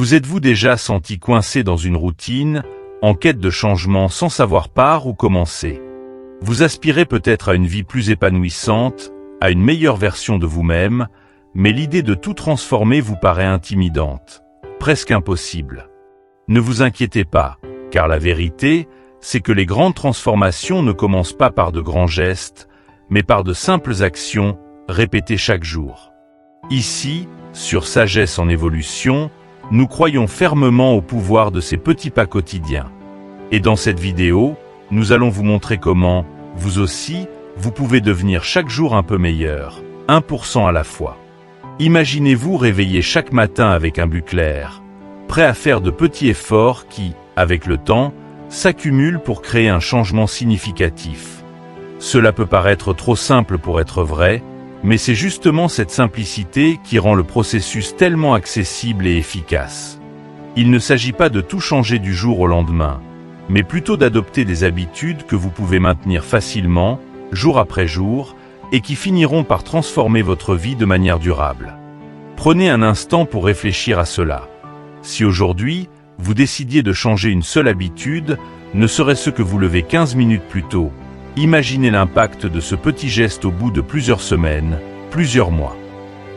Vous êtes-vous déjà senti coincé dans une routine, en quête de changement sans savoir par où commencer? Vous aspirez peut-être à une vie plus épanouissante, à une meilleure version de vous-même, mais l'idée de tout transformer vous paraît intimidante, presque impossible. Ne vous inquiétez pas, car la vérité, c'est que les grandes transformations ne commencent pas par de grands gestes, mais par de simples actions, répétées chaque jour. Ici, sur Sagesse en évolution, nous croyons fermement au pouvoir de ces petits pas quotidiens. Et dans cette vidéo, nous allons vous montrer comment, vous aussi, vous pouvez devenir chaque jour un peu meilleur, 1% à la fois. Imaginez-vous réveiller chaque matin avec un but clair, prêt à faire de petits efforts qui, avec le temps, s'accumulent pour créer un changement significatif. Cela peut paraître trop simple pour être vrai, mais c'est justement cette simplicité qui rend le processus tellement accessible et efficace. Il ne s'agit pas de tout changer du jour au lendemain, mais plutôt d'adopter des habitudes que vous pouvez maintenir facilement, jour après jour, et qui finiront par transformer votre vie de manière durable. Prenez un instant pour réfléchir à cela. Si aujourd'hui, vous décidiez de changer une seule habitude, ne serait-ce que vous lever 15 minutes plus tôt, imaginez l'impact de ce petit geste au bout de plusieurs semaines, plusieurs mois.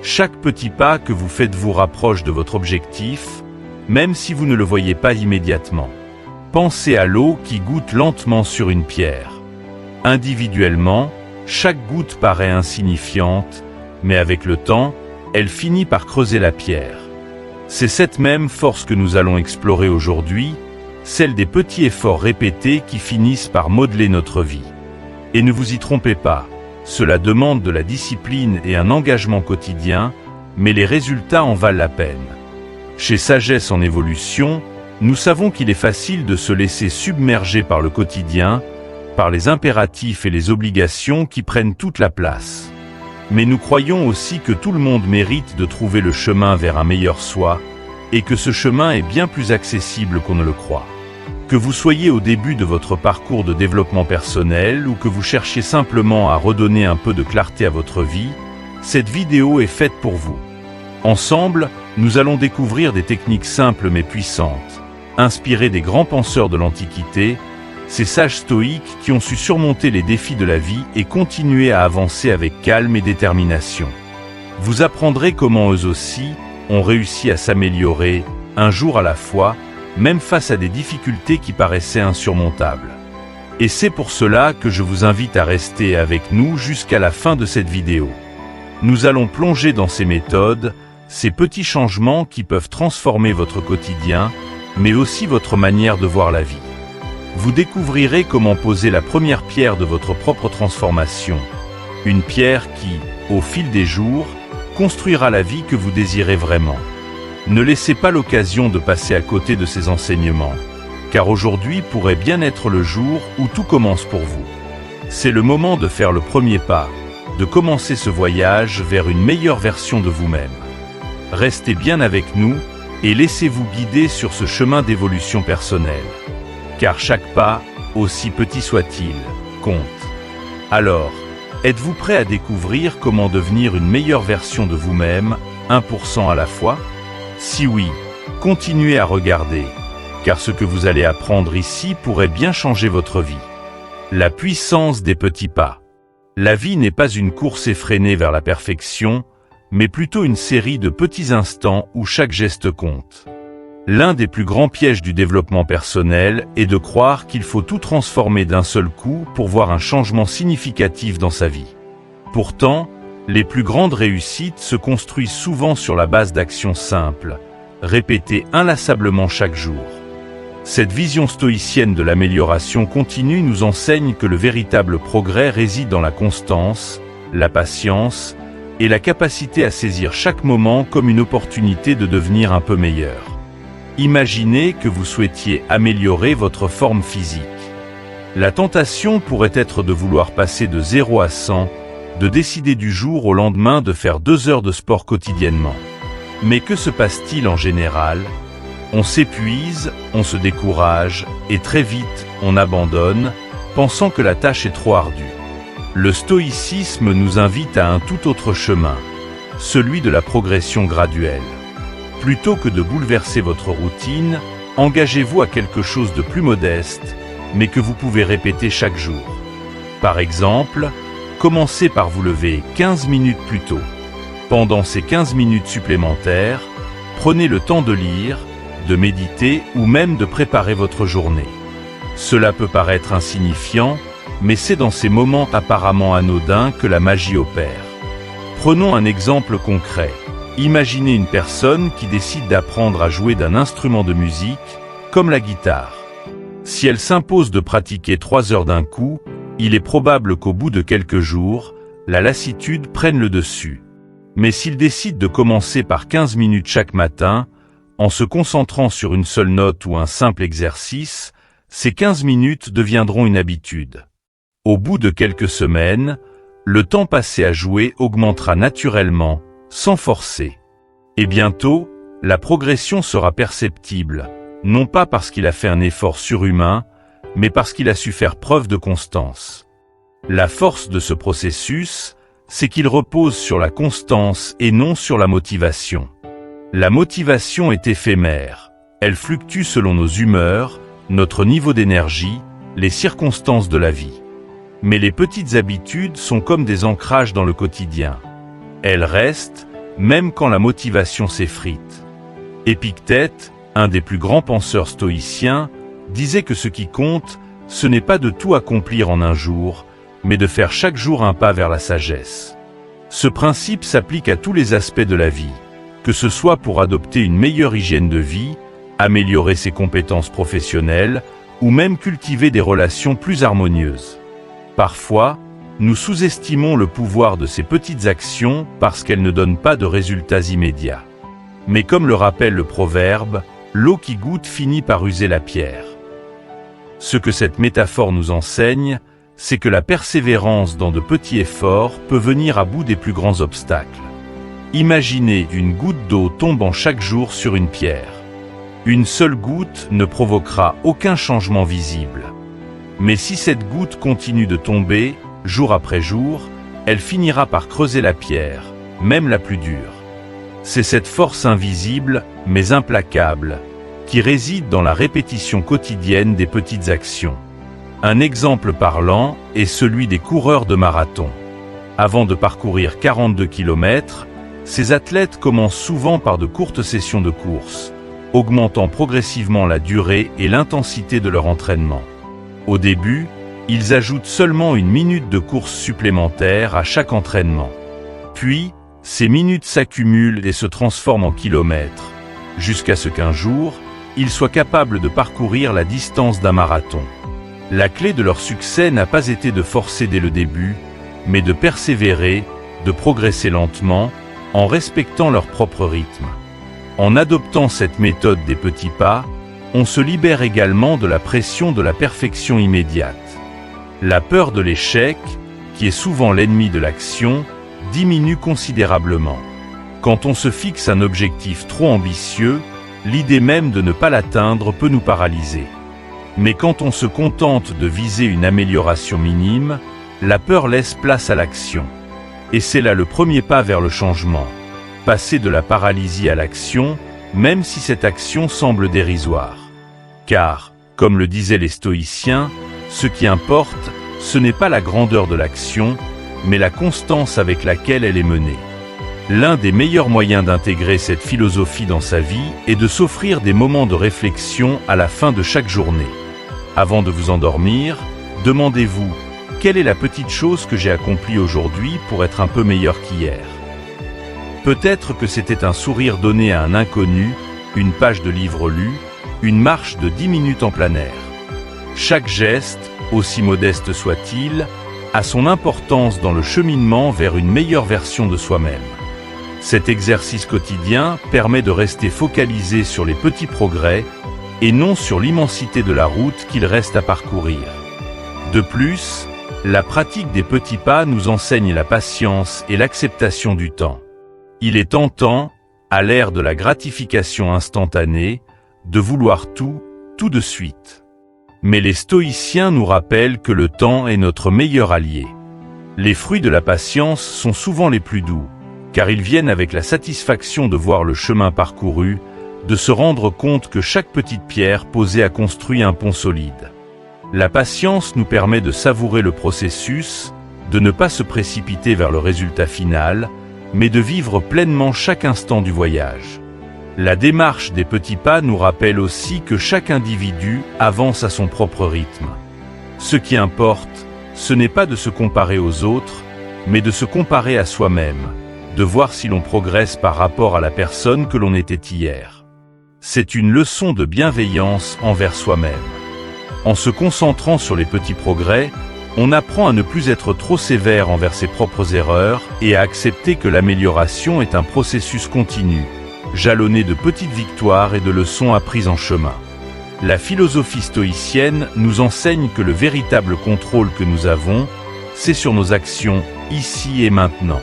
Chaque petit pas que vous faites vous rapproche de votre objectif, même si vous ne le voyez pas immédiatement. Pensez à l'eau qui goutte lentement sur une pierre. Individuellement, chaque goutte paraît insignifiante, mais avec le temps, elle finit par creuser la pierre. C'est cette même force que nous allons explorer aujourd'hui, celle des petits efforts répétés qui finissent par modeler notre vie. Et ne vous y trompez pas, cela demande de la discipline et un engagement quotidien, mais les résultats en valent la peine. Chez Sagesse en évolution, nous savons qu'il est facile de se laisser submerger par le quotidien, par les impératifs et les obligations qui prennent toute la place. Mais nous croyons aussi que tout le monde mérite de trouver le chemin vers un meilleur soi, et que ce chemin est bien plus accessible qu'on ne le croit. Que vous soyez au début de votre parcours de développement personnel ou que vous cherchiez simplement à redonner un peu de clarté à votre vie, cette vidéo est faite pour vous. Ensemble, nous allons découvrir des techniques simples mais puissantes, inspirées des grands penseurs de l'Antiquité, ces sages stoïques qui ont su surmonter les défis de la vie et continuer à avancer avec calme et détermination. Vous apprendrez comment eux aussi ont réussi à s'améliorer, un jour à la fois, même face à des difficultés qui paraissaient insurmontables. Et c'est pour cela que je vous invite à rester avec nous jusqu'à la fin de cette vidéo. Nous allons plonger dans ces méthodes, ces petits changements qui peuvent transformer votre quotidien, mais aussi votre manière de voir la vie. Vous découvrirez comment poser la première pierre de votre propre transformation. Une pierre qui, au fil des jours, construira la vie que vous désirez vraiment. Ne laissez pas l'occasion de passer à côté de ces enseignements, car aujourd'hui pourrait bien être le jour où tout commence pour vous. C'est le moment de faire le premier pas, de commencer ce voyage vers une meilleure version de vous-même. Restez bien avec nous et laissez-vous guider sur ce chemin d'évolution personnelle. Car chaque pas, aussi petit soit-il, compte. Alors, êtes-vous prêt à découvrir comment devenir une meilleure version de vous-même, 1% à la fois? Si oui, continuez à regarder, car ce que vous allez apprendre ici pourrait bien changer votre vie. La puissance des petits pas. La vie n'est pas une course effrénée vers la perfection, mais plutôt une série de petits instants où chaque geste compte. L'un des plus grands pièges du développement personnel est de croire qu'il faut tout transformer d'un seul coup pour voir un changement significatif dans sa vie. Pourtant, les plus grandes réussites se construisent souvent sur la base d'actions simples, répétées inlassablement chaque jour. Cette vision stoïcienne de l'amélioration continue nous enseigne que le véritable progrès réside dans la constance, la patience et la capacité à saisir chaque moment comme une opportunité de devenir un peu meilleur. Imaginez que vous souhaitiez améliorer votre forme physique. La tentation pourrait être de vouloir passer de 0 à 100, de décider du jour au lendemain de faire 2 heures de sport quotidiennement. Mais que se passe-t-il en général? On s'épuise, on se décourage, et très vite, on abandonne, pensant que la tâche est trop ardue. Le stoïcisme nous invite à un tout autre chemin, celui de la progression graduelle. Plutôt que de bouleverser votre routine, engagez-vous à quelque chose de plus modeste, mais que vous pouvez répéter chaque jour. Par exemple, commencez par vous lever 15 minutes plus tôt. Pendant ces 15 minutes supplémentaires, prenez le temps de lire, de méditer ou même de préparer votre journée. Cela peut paraître insignifiant, mais c'est dans ces moments apparemment anodins que la magie opère. Prenons un exemple concret. Imaginez une personne qui décide d'apprendre à jouer d'un instrument de musique, comme la guitare. Si elle s'impose de pratiquer 3 heures d'un coup, il est probable qu'au bout de quelques jours, la lassitude prenne le dessus. Mais s'il décide de commencer par 15 minutes chaque matin, en se concentrant sur une seule note ou un simple exercice, ces 15 minutes deviendront une habitude. Au bout de quelques semaines, le temps passé à jouer augmentera naturellement, sans forcer. Et bientôt, la progression sera perceptible, non pas parce qu'il a fait un effort surhumain, mais parce qu'il a su faire preuve de constance. La force de ce processus, c'est qu'il repose sur la constance et non sur la motivation. La motivation est éphémère, elle fluctue selon nos humeurs, notre niveau d'énergie, les circonstances de la vie. Mais les petites habitudes sont comme des ancrages dans le quotidien. Elles restent, même quand la motivation s'effrite. Épictète, un des plus grands penseurs stoïciens, disait que ce qui compte, ce n'est pas de tout accomplir en un jour, mais de faire chaque jour un pas vers la sagesse. Ce principe s'applique à tous les aspects de la vie, que ce soit pour adopter une meilleure hygiène de vie, améliorer ses compétences professionnelles, ou même cultiver des relations plus harmonieuses. Parfois, nous sous-estimons le pouvoir de ces petites actions parce qu'elles ne donnent pas de résultats immédiats. Mais comme le rappelle le proverbe, l'eau qui goûte finit par user la pierre. Ce que cette métaphore nous enseigne, c'est que la persévérance dans de petits efforts peut venir à bout des plus grands obstacles. Imaginez une goutte d'eau tombant chaque jour sur une pierre. Une seule goutte ne provoquera aucun changement visible. Mais si cette goutte continue de tomber, jour après jour, elle finira par creuser la pierre, même la plus dure. C'est cette force invisible, mais implacable, qui réside dans la répétition quotidienne des petites actions. Un exemple parlant est celui des coureurs de marathon. Avant de parcourir 42 km, ces athlètes commencent souvent par de courtes sessions de course, augmentant progressivement la durée et l'intensité de leur entraînement. Au début, ils ajoutent seulement une minute de course supplémentaire à chaque entraînement. Puis, ces minutes s'accumulent et se transforment en kilomètres, jusqu'à ce qu'un jour, ils soient capables de parcourir la distance d'un marathon. La clé de leur succès n'a pas été de forcer dès le début, mais de persévérer, de progresser lentement, en respectant leur propre rythme. En adoptant cette méthode des petits pas, on se libère également de la pression de la perfection immédiate. La peur de l'échec, qui est souvent l'ennemi de l'action, diminue considérablement. Quand on se fixe un objectif trop ambitieux, l'idée même de ne pas l'atteindre peut nous paralyser. Mais quand on se contente de viser une amélioration minime, la peur laisse place à l'action. Et c'est là le premier pas vers le changement. Passer de la paralysie à l'action, même si cette action semble dérisoire. Car, comme le disaient les stoïciens, ce qui importe, ce n'est pas la grandeur de l'action, mais la constance avec laquelle elle est menée. L'un des meilleurs moyens d'intégrer cette philosophie dans sa vie est de s'offrir des moments de réflexion à la fin de chaque journée. Avant de vous endormir, demandez-vous, quelle est la petite chose que j'ai accomplie aujourd'hui pour être un peu meilleur qu'hier ? Peut-être que c'était un sourire donné à un inconnu, une page de livre lu, une marche de 10 minutes en plein air. Chaque geste, aussi modeste soit-il, a son importance dans le cheminement vers une meilleure version de soi-même. Cet exercice quotidien permet de rester focalisé sur les petits progrès et non sur l'immensité de la route qu'il reste à parcourir. De plus, la pratique des petits pas nous enseigne la patience et l'acceptation du temps. Il est tentant, à l'ère de la gratification instantanée, de vouloir tout de suite. Mais les stoïciens nous rappellent que le temps est notre meilleur allié. Les fruits de la patience sont souvent les plus doux, car ils viennent avec la satisfaction de voir le chemin parcouru, de se rendre compte que chaque petite pierre posée a construit un pont solide. La patience nous permet de savourer le processus, de ne pas se précipiter vers le résultat final, mais de vivre pleinement chaque instant du voyage. La démarche des petits pas nous rappelle aussi que chaque individu avance à son propre rythme. Ce qui importe, ce n'est pas de se comparer aux autres, mais de se comparer à soi-même, de voir si l'on progresse par rapport à la personne que l'on était hier. C'est une leçon de bienveillance envers soi-même. En se concentrant sur les petits progrès, on apprend à ne plus être trop sévère envers ses propres erreurs et à accepter que l'amélioration est un processus continu, jalonné de petites victoires et de leçons apprises en chemin. La philosophie stoïcienne nous enseigne que le véritable contrôle que nous avons, c'est sur nos actions, ici et maintenant.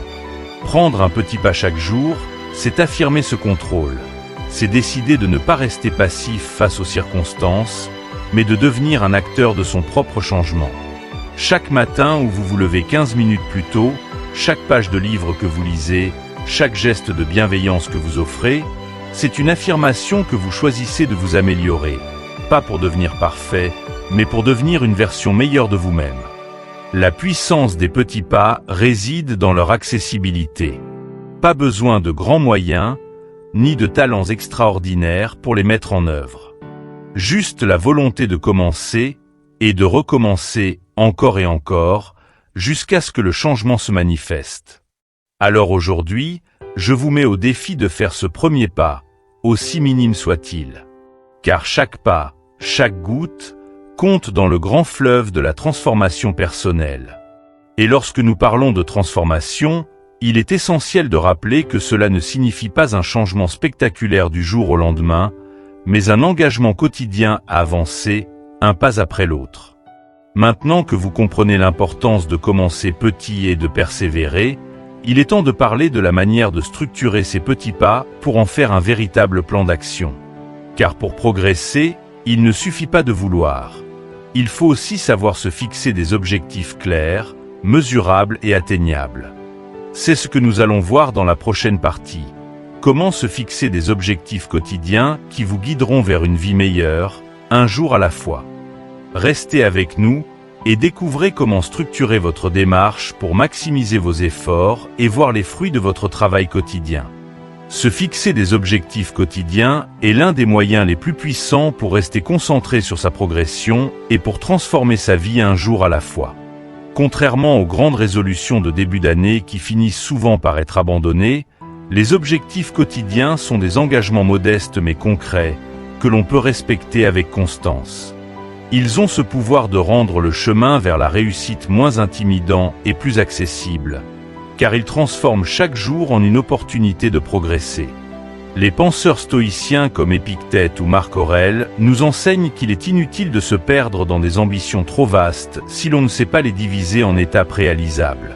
Prendre un petit pas chaque jour, c'est affirmer ce contrôle. C'est décider de ne pas rester passif face aux circonstances, mais de devenir un acteur de son propre changement. Chaque matin où vous vous levez 15 minutes plus tôt, chaque page de livre que vous lisez, chaque geste de bienveillance que vous offrez, c'est une affirmation que vous choisissez de vous améliorer, pas pour devenir parfait, mais pour devenir une version meilleure de vous-même. La puissance des petits pas réside dans leur accessibilité. Pas besoin de grands moyens, ni de talents extraordinaires pour les mettre en œuvre. Juste la volonté de commencer, et de recommencer encore et encore, jusqu'à ce que le changement se manifeste. Alors aujourd'hui, je vous mets au défi de faire ce premier pas, aussi minime soit-il. Car chaque pas, chaque goutte, compte dans le grand fleuve de la transformation personnelle. Et lorsque nous parlons de transformation, il est essentiel de rappeler que cela ne signifie pas un changement spectaculaire du jour au lendemain, mais un engagement quotidien à avancer, un pas après l'autre. Maintenant que vous comprenez l'importance de commencer petit et de persévérer, il est temps de parler de la manière de structurer ces petits pas pour en faire un véritable plan d'action. Car pour progresser, il ne suffit pas de vouloir. Il faut aussi savoir se fixer des objectifs clairs, mesurables et atteignables. C'est ce que nous allons voir dans la prochaine partie. Comment se fixer des objectifs quotidiens qui vous guideront vers une vie meilleure, un jour à la fois. Restez avec nous et découvrez comment structurer votre démarche pour maximiser vos efforts et voir les fruits de votre travail quotidien. Se fixer des objectifs quotidiens est l'un des moyens les plus puissants pour rester concentré sur sa progression et pour transformer sa vie un jour à la fois. Contrairement aux grandes résolutions de début d'année qui finissent souvent par être abandonnées, les objectifs quotidiens sont des engagements modestes mais concrets, que l'on peut respecter avec constance. Ils ont ce pouvoir de rendre le chemin vers la réussite moins intimidant et plus accessible, car ils transforment chaque jour en une opportunité de progresser. Les penseurs stoïciens comme Épictète ou Marc Aurèle nous enseignent qu'il est inutile de se perdre dans des ambitions trop vastes si l'on ne sait pas les diviser en étapes réalisables.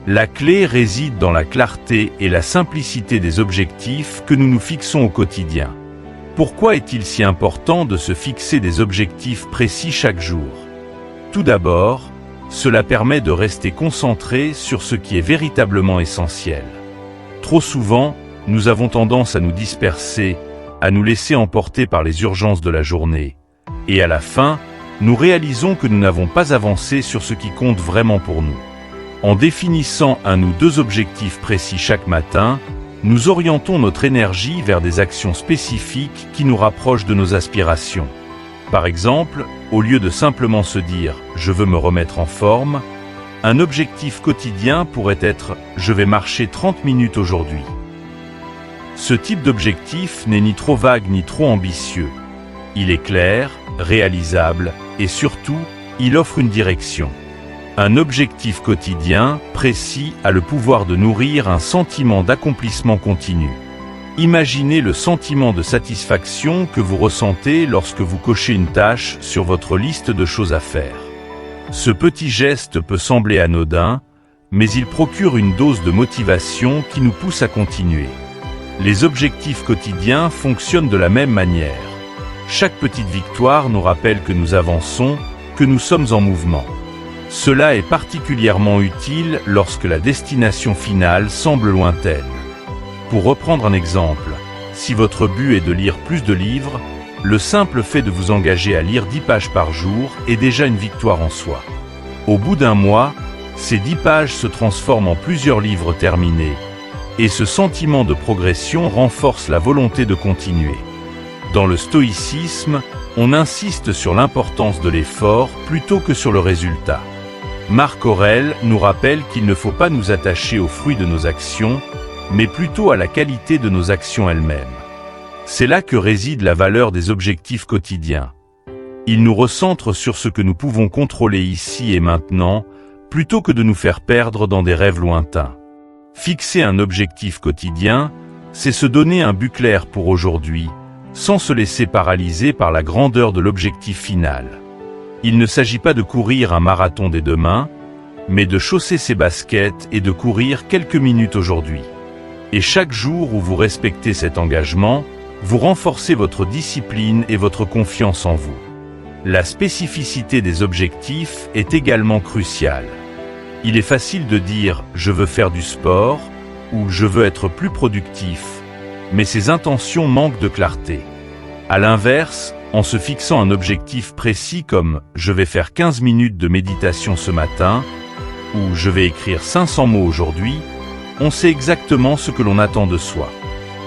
La clé réside dans la clarté et la simplicité des objectifs que nous nous fixons au quotidien. Pourquoi est-il si important de se fixer des objectifs précis chaque jour? Tout d'abord, cela permet de rester concentré sur ce qui est véritablement essentiel. Trop souvent, nous avons tendance à nous disperser, à nous laisser emporter par les urgences de la journée. Et à la fin, nous réalisons que nous n'avons pas avancé sur ce qui compte vraiment pour nous. En définissant un ou deux objectifs précis chaque matin, nous orientons notre énergie vers des actions spécifiques qui nous rapprochent de nos aspirations. Par exemple, au lieu de simplement se dire « je veux me remettre en forme », un objectif quotidien pourrait être « je vais marcher 30 minutes aujourd'hui ». Ce type d'objectif n'est ni trop vague ni trop ambitieux. Il est clair, réalisable et surtout, il offre une direction. Un objectif quotidien, précis, a le pouvoir de nourrir un sentiment d'accomplissement continu. Imaginez le sentiment de satisfaction que vous ressentez lorsque vous cochez une tâche sur votre liste de choses à faire. Ce petit geste peut sembler anodin, mais il procure une dose de motivation qui nous pousse à continuer. Les objectifs quotidiens fonctionnent de la même manière. Chaque petite victoire nous rappelle que nous avançons, que nous sommes en mouvement. Cela est particulièrement utile lorsque la destination finale semble lointaine. Pour reprendre un exemple, si votre but est de lire plus de livres, le simple fait de vous engager à lire 10 pages par jour est déjà une victoire en soi. Au bout d'un mois, ces 10 pages se transforment en plusieurs livres terminés, et ce sentiment de progression renforce la volonté de continuer. Dans le stoïcisme, on insiste sur l'importance de l'effort plutôt que sur le résultat. Marc Aurèle nous rappelle qu'il ne faut pas nous attacher aux fruits de nos actions, mais plutôt à la qualité de nos actions elles-mêmes. C'est là que réside la valeur des objectifs quotidiens. Ils nous recentrent sur ce que nous pouvons contrôler ici et maintenant, plutôt que de nous faire perdre dans des rêves lointains. Fixer un objectif quotidien, c'est se donner un but clair pour aujourd'hui, sans se laisser paralyser par la grandeur de l'objectif final. Il ne s'agit pas de courir un marathon dès demain, mais de chausser ses baskets et de courir quelques minutes aujourd'hui. Et chaque jour où vous respectez cet engagement, vous renforcez votre discipline et votre confiance en vous. La spécificité des objectifs est également cruciale. Il est facile de dire « je veux faire du sport » ou « je veux être plus productif », mais ces intentions manquent de clarté. À l'inverse, en se fixant un objectif précis comme « je vais faire 15 minutes de méditation ce matin » ou « je vais écrire 500 mots aujourd'hui », on sait exactement ce que l'on attend de soi.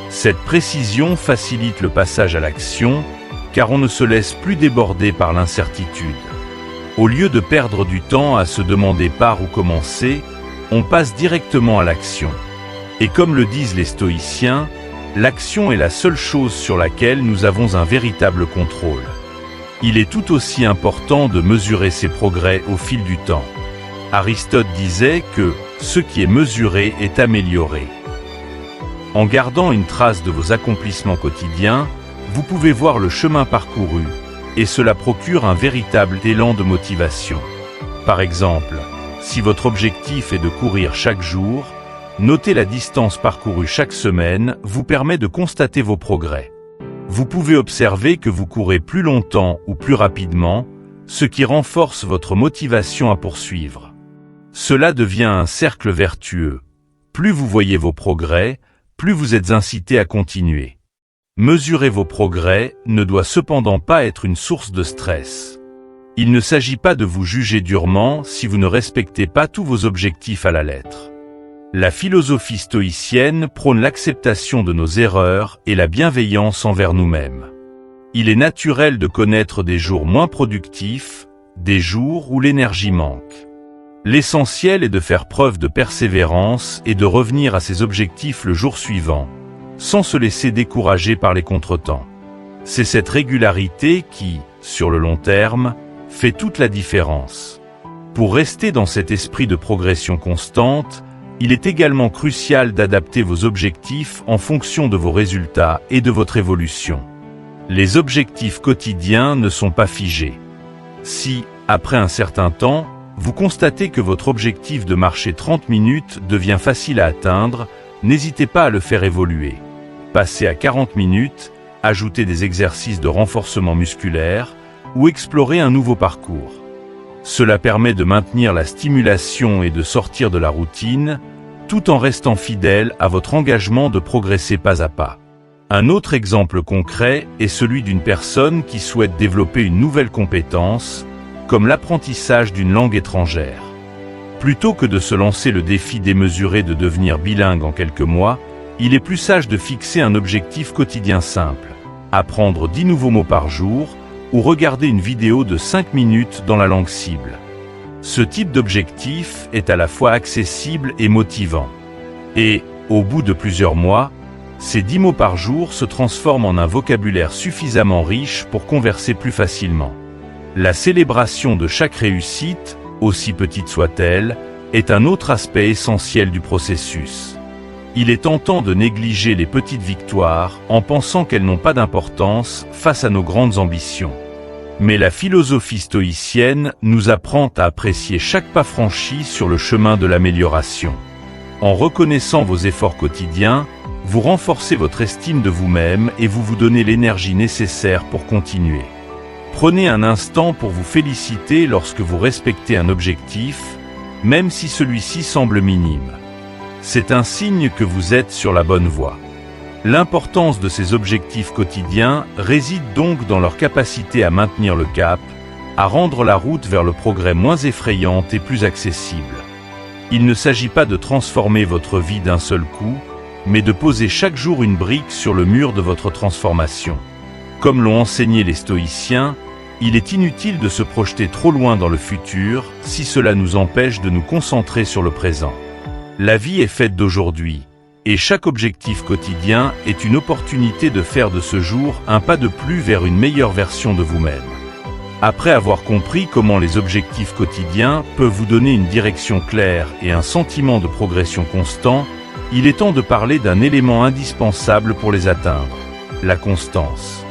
Cette précision facilite le passage à l'action, car on ne se laisse plus déborder par l'incertitude. Au lieu de perdre du temps à se demander par où commencer, on passe directement à l'action. Et comme le disent les stoïciens, l'action est la seule chose sur laquelle nous avons un véritable contrôle. Il est tout aussi important de mesurer ses progrès au fil du temps. Aristote disait que ce qui est mesuré est amélioré. En gardant une trace de vos accomplissements quotidiens, vous pouvez voir le chemin parcouru, et cela procure un véritable élan de motivation. Par exemple, si votre objectif est de courir chaque jour, noter la distance parcourue chaque semaine vous permet de constater vos progrès. Vous pouvez observer que vous courez plus longtemps ou plus rapidement, ce qui renforce votre motivation à poursuivre. Cela devient un cercle vertueux. Plus vous voyez vos progrès, plus vous êtes incité à continuer. Mesurer vos progrès ne doit cependant pas être une source de stress. Il ne s'agit pas de vous juger durement si vous ne respectez pas tous vos objectifs à la lettre. La philosophie stoïcienne prône l'acceptation de nos erreurs et la bienveillance envers nous-mêmes. Il est naturel de connaître des jours moins productifs, des jours où l'énergie manque. L'essentiel est de faire preuve de persévérance et de revenir à ses objectifs le jour suivant, sans se laisser décourager par les contretemps. C'est cette régularité qui, sur le long terme, fait toute la différence. Pour rester dans cet esprit de progression constante, il est également crucial d'adapter vos objectifs en fonction de vos résultats et de votre évolution. Les objectifs quotidiens ne sont pas figés. Si, après un certain temps, vous constatez que votre objectif de marcher 30 minutes devient facile à atteindre, n'hésitez pas à le faire évoluer. Passez à 40 minutes, ajoutez des exercices de renforcement musculaire ou explorez un nouveau parcours. Cela permet de maintenir la stimulation et de sortir de la routine, tout en restant fidèle à votre engagement de progresser pas à pas. Un autre exemple concret est celui d'une personne qui souhaite développer une nouvelle compétence, comme l'apprentissage d'une langue étrangère. Plutôt que de se lancer le défi démesuré de devenir bilingue en quelques mois, il est plus sage de fixer un objectif quotidien simple, apprendre 10 nouveaux mots par jour ou regarder une vidéo de 5 minutes dans la langue cible. Ce type d'objectif est à la fois accessible et motivant. Et, au bout de plusieurs mois, ces 10 mots par jour se transforment en un vocabulaire suffisamment riche pour converser plus facilement. La célébration de chaque réussite, aussi petite soit-elle, est un autre aspect essentiel du processus. Il est tentant de négliger les petites victoires en pensant qu'elles n'ont pas d'importance face à nos grandes ambitions. Mais la philosophie stoïcienne nous apprend à apprécier chaque pas franchi sur le chemin de l'amélioration. En reconnaissant vos efforts quotidiens, vous renforcez votre estime de vous-même et vous vous donnez l'énergie nécessaire pour continuer. Prenez un instant pour vous féliciter lorsque vous respectez un objectif, même si celui-ci semble minime. C'est un signe que vous êtes sur la bonne voie. L'importance de ces objectifs quotidiens réside donc dans leur capacité à maintenir le cap, à rendre la route vers le progrès moins effrayante et plus accessible. Il ne s'agit pas de transformer votre vie d'un seul coup, mais de poser chaque jour une brique sur le mur de votre transformation. Comme l'ont enseigné les stoïciens, il est inutile de se projeter trop loin dans le futur si cela nous empêche de nous concentrer sur le présent. La vie est faite d'aujourd'hui, et chaque objectif quotidien est une opportunité de faire de ce jour un pas de plus vers une meilleure version de vous-même. Après avoir compris comment les objectifs quotidiens peuvent vous donner une direction claire et un sentiment de progression constant, il est temps de parler d'un élément indispensable pour les atteindre, la constance.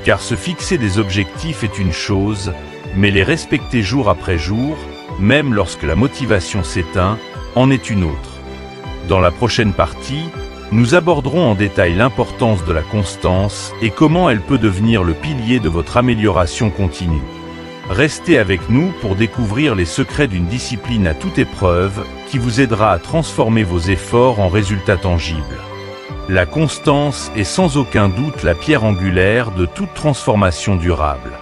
Car se fixer des objectifs est une chose, mais les respecter jour après jour, même lorsque la motivation s'éteint, en est une autre. Dans la prochaine partie, nous aborderons en détail l'importance de la constance et comment elle peut devenir le pilier de votre amélioration continue. Restez avec nous pour découvrir les secrets d'une discipline à toute épreuve qui vous aidera à transformer vos efforts en résultats tangibles. La constance est sans aucun doute la pierre angulaire de toute transformation durable.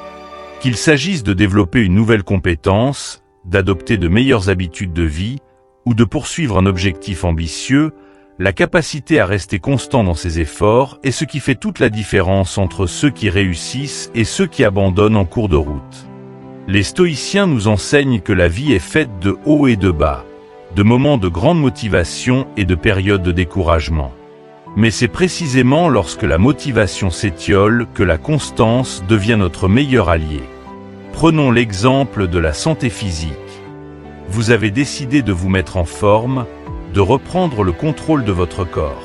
Qu'il s'agisse de développer une nouvelle compétence, d'adopter de meilleures habitudes de vie, ou de poursuivre un objectif ambitieux, la capacité à rester constant dans ses efforts est ce qui fait toute la différence entre ceux qui réussissent et ceux qui abandonnent en cours de route. Les stoïciens nous enseignent que la vie est faite de hauts et de bas, de moments de grande motivation et de périodes de découragement. Mais c'est précisément lorsque la motivation s'étiole que la constance devient notre meilleur allié. Prenons l'exemple de la santé physique. Vous avez décidé de vous mettre en forme, de reprendre le contrôle de votre corps.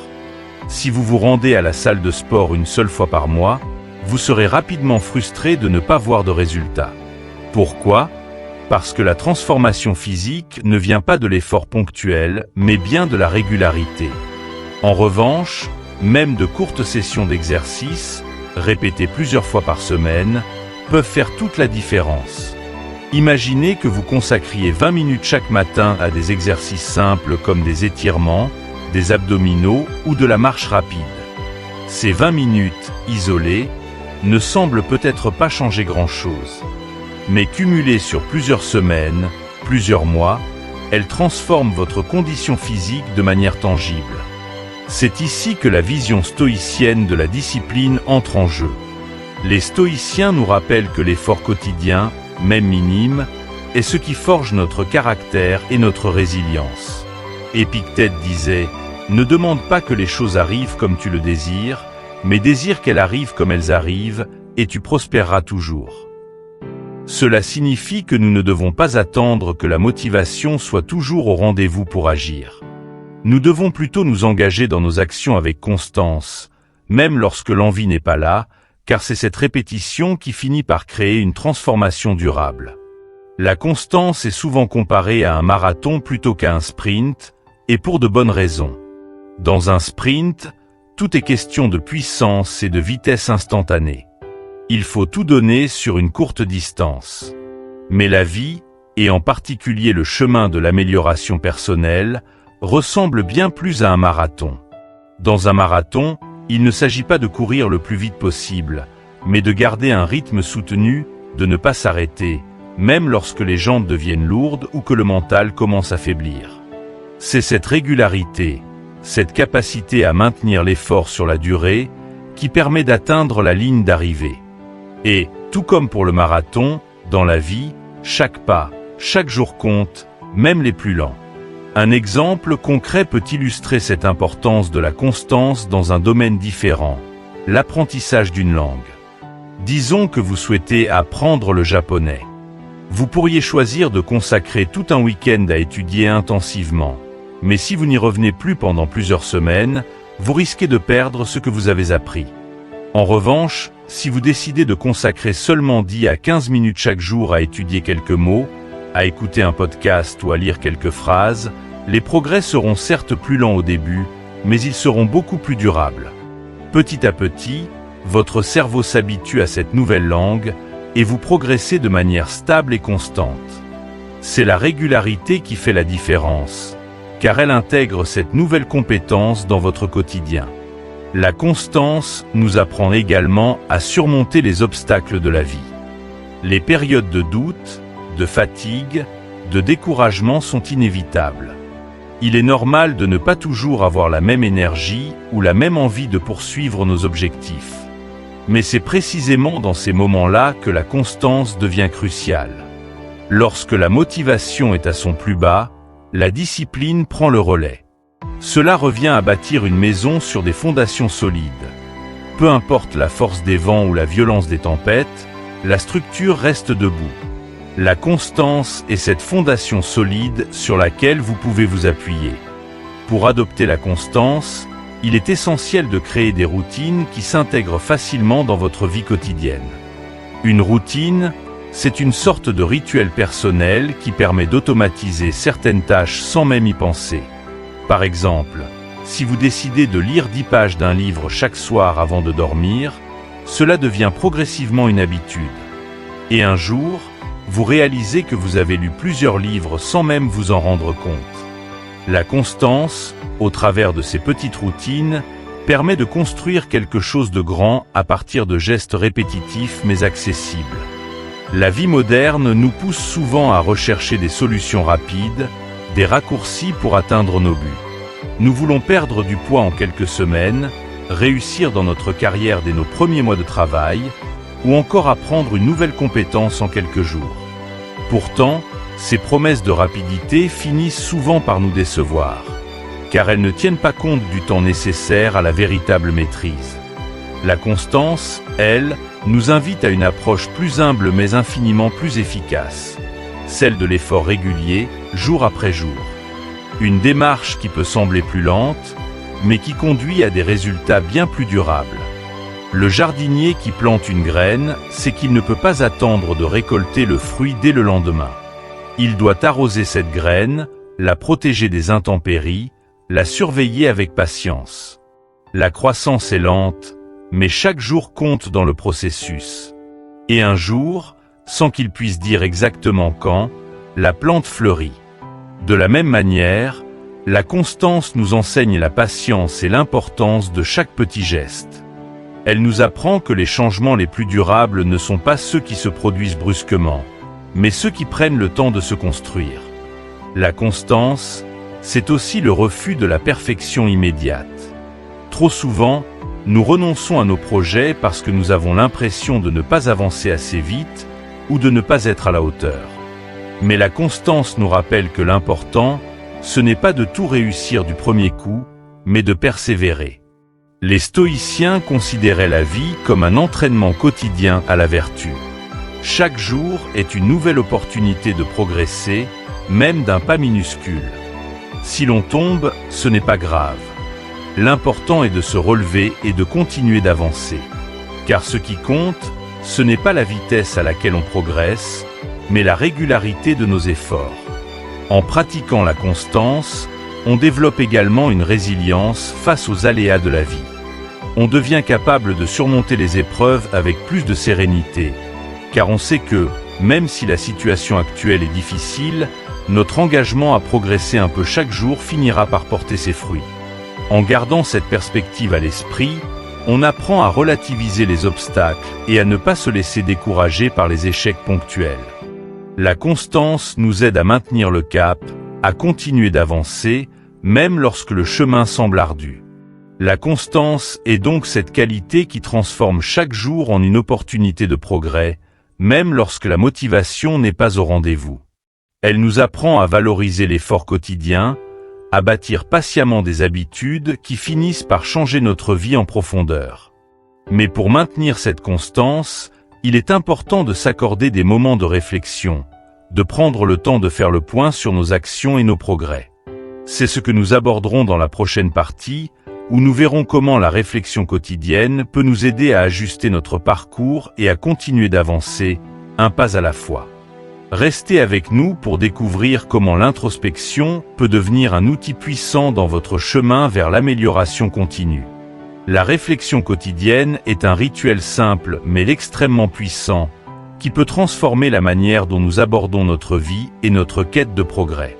Si vous vous rendez à la salle de sport une seule fois par mois, vous serez rapidement frustré de ne pas voir de résultats. Pourquoi ? Parce que la transformation physique ne vient pas de l'effort ponctuel, mais bien de la régularité. En revanche, même de courtes sessions d'exercice, répétées plusieurs fois par semaine, peuvent faire toute la différence. Imaginez que vous consacriez 20 minutes chaque matin à des exercices simples comme des étirements, des abdominaux ou de la marche rapide. Ces 20 minutes, isolées, ne semblent peut-être pas changer grand-chose. Mais cumulées sur plusieurs semaines, plusieurs mois, elles transforment votre condition physique de manière tangible. C'est ici que la vision stoïcienne de la discipline entre en jeu. Les stoïciens nous rappellent que l'effort quotidien, même minime, est ce qui forge notre caractère et notre résilience. Épictète disait « Ne demande pas que les choses arrivent comme tu le désires, mais désire qu'elles arrivent comme elles arrivent, et tu prospéreras toujours. » Cela signifie que nous ne devons pas attendre que la motivation soit toujours au rendez-vous pour agir. Nous devons plutôt nous engager dans nos actions avec constance, même lorsque l'envie n'est pas là, car c'est cette répétition qui finit par créer une transformation durable. La constance est souvent comparée à un marathon plutôt qu'à un sprint, et pour de bonnes raisons. Dans un sprint, tout est question de puissance et de vitesse instantanée. Il faut tout donner sur une courte distance. Mais la vie, et en particulier le chemin de l'amélioration personnelle, ressemble bien plus à un marathon. Dans un marathon, il ne s'agit pas de courir le plus vite possible, mais de garder un rythme soutenu, de ne pas s'arrêter, même lorsque les jambes deviennent lourdes ou que le mental commence à faiblir. C'est cette régularité, cette capacité à maintenir l'effort sur la durée, qui permet d'atteindre la ligne d'arrivée. Et, tout comme pour le marathon, dans la vie, chaque pas, chaque jour compte, même les plus lents. Un exemple concret peut illustrer cette importance de la constance dans un domaine différent, l'apprentissage d'une langue. Disons que vous souhaitez apprendre le japonais. Vous pourriez choisir de consacrer tout un week-end à étudier intensivement, mais si vous n'y revenez plus pendant plusieurs semaines, vous risquez de perdre ce que vous avez appris. En revanche, si vous décidez de consacrer seulement 10 à 15 minutes chaque jour à étudier quelques mots, à écouter un podcast ou à lire quelques phrases, les progrès seront certes plus lents au début, mais ils seront beaucoup plus durables. Petit à petit, votre cerveau s'habitue à cette nouvelle langue, et vous progressez de manière stable et constante. C'est la régularité qui fait la différence, car elle intègre cette nouvelle compétence dans votre quotidien. La constance nous apprend également à surmonter les obstacles de la vie. Les périodes de doute, de fatigue, de découragement sont inévitables. Il est normal de ne pas toujours avoir la même énergie ou la même envie de poursuivre nos objectifs. Mais c'est précisément dans ces moments-là que la constance devient cruciale. Lorsque la motivation est à son plus bas, la discipline prend le relais. Cela revient à bâtir une maison sur des fondations solides. Peu importe la force des vents ou la violence des tempêtes, la structure reste debout. La constance est cette fondation solide sur laquelle vous pouvez vous appuyer. Pour adopter la constance, il est essentiel de créer des routines qui s'intègrent facilement dans votre vie quotidienne. Une routine, c'est une sorte de rituel personnel qui permet d'automatiser certaines tâches sans même y penser. Par exemple, si vous décidez de lire 10 pages d'un livre chaque soir avant de dormir, cela devient progressivement une habitude. Et un jour, vous réalisez que vous avez lu plusieurs livres sans même vous en rendre compte. La constance, au travers de ces petites routines, permet de construire quelque chose de grand à partir de gestes répétitifs mais accessibles. La vie moderne nous pousse souvent à rechercher des solutions rapides, des raccourcis pour atteindre nos buts. Nous voulons perdre du poids en quelques semaines, réussir dans notre carrière dès nos premiers mois de travail, ou encore apprendre une nouvelle compétence en quelques jours. Pourtant, ces promesses de rapidité finissent souvent par nous décevoir, car elles ne tiennent pas compte du temps nécessaire à la véritable maîtrise. La constance, elle, nous invite à une approche plus humble mais infiniment plus efficace, celle de l'effort régulier, jour après jour. Une démarche qui peut sembler plus lente, mais qui conduit à des résultats bien plus durables. Le jardinier qui plante une graine sait qu'il ne peut pas attendre de récolter le fruit dès le lendemain. Il doit arroser cette graine, la protéger des intempéries, la surveiller avec patience. La croissance est lente, mais chaque jour compte dans le processus. Et un jour, sans qu'il puisse dire exactement quand, la plante fleurit. De la même manière, la constance nous enseigne la patience et l'importance de chaque petit geste. Elle nous apprend que les changements les plus durables ne sont pas ceux qui se produisent brusquement, mais ceux qui prennent le temps de se construire. La constance, c'est aussi le refus de la perfection immédiate. Trop souvent, nous renonçons à nos projets parce que nous avons l'impression de ne pas avancer assez vite ou de ne pas être à la hauteur. Mais la constance nous rappelle que l'important, ce n'est pas de tout réussir du premier coup, mais de persévérer. Les stoïciens considéraient la vie comme un entraînement quotidien à la vertu. Chaque jour est une nouvelle opportunité de progresser, même d'un pas minuscule. Si l'on tombe, ce n'est pas grave. L'important est de se relever et de continuer d'avancer. Car ce qui compte, ce n'est pas la vitesse à laquelle on progresse, mais la régularité de nos efforts. En pratiquant la constance, on développe également une résilience face aux aléas de la vie. On devient capable de surmonter les épreuves avec plus de sérénité, car on sait que, même si la situation actuelle est difficile, notre engagement à progresser un peu chaque jour finira par porter ses fruits. En gardant cette perspective à l'esprit, on apprend à relativiser les obstacles et à ne pas se laisser décourager par les échecs ponctuels. La constance nous aide à maintenir le cap, à continuer d'avancer, même lorsque le chemin semble ardu. La constance est donc cette qualité qui transforme chaque jour en une opportunité de progrès, même lorsque la motivation n'est pas au rendez-vous. Elle nous apprend à valoriser l'effort quotidien, à bâtir patiemment des habitudes qui finissent par changer notre vie en profondeur. Mais pour maintenir cette constance, il est important de s'accorder des moments de réflexion, de prendre le temps de faire le point sur nos actions et nos progrès. C'est ce que nous aborderons dans la prochaine partie, où nous verrons comment la réflexion quotidienne peut nous aider à ajuster notre parcours et à continuer d'avancer, un pas à la fois. Restez avec nous pour découvrir comment l'introspection peut devenir un outil puissant dans votre chemin vers l'amélioration continue. La réflexion quotidienne est un rituel simple mais extrêmement puissant, qui peut transformer la manière dont nous abordons notre vie et notre quête de progrès.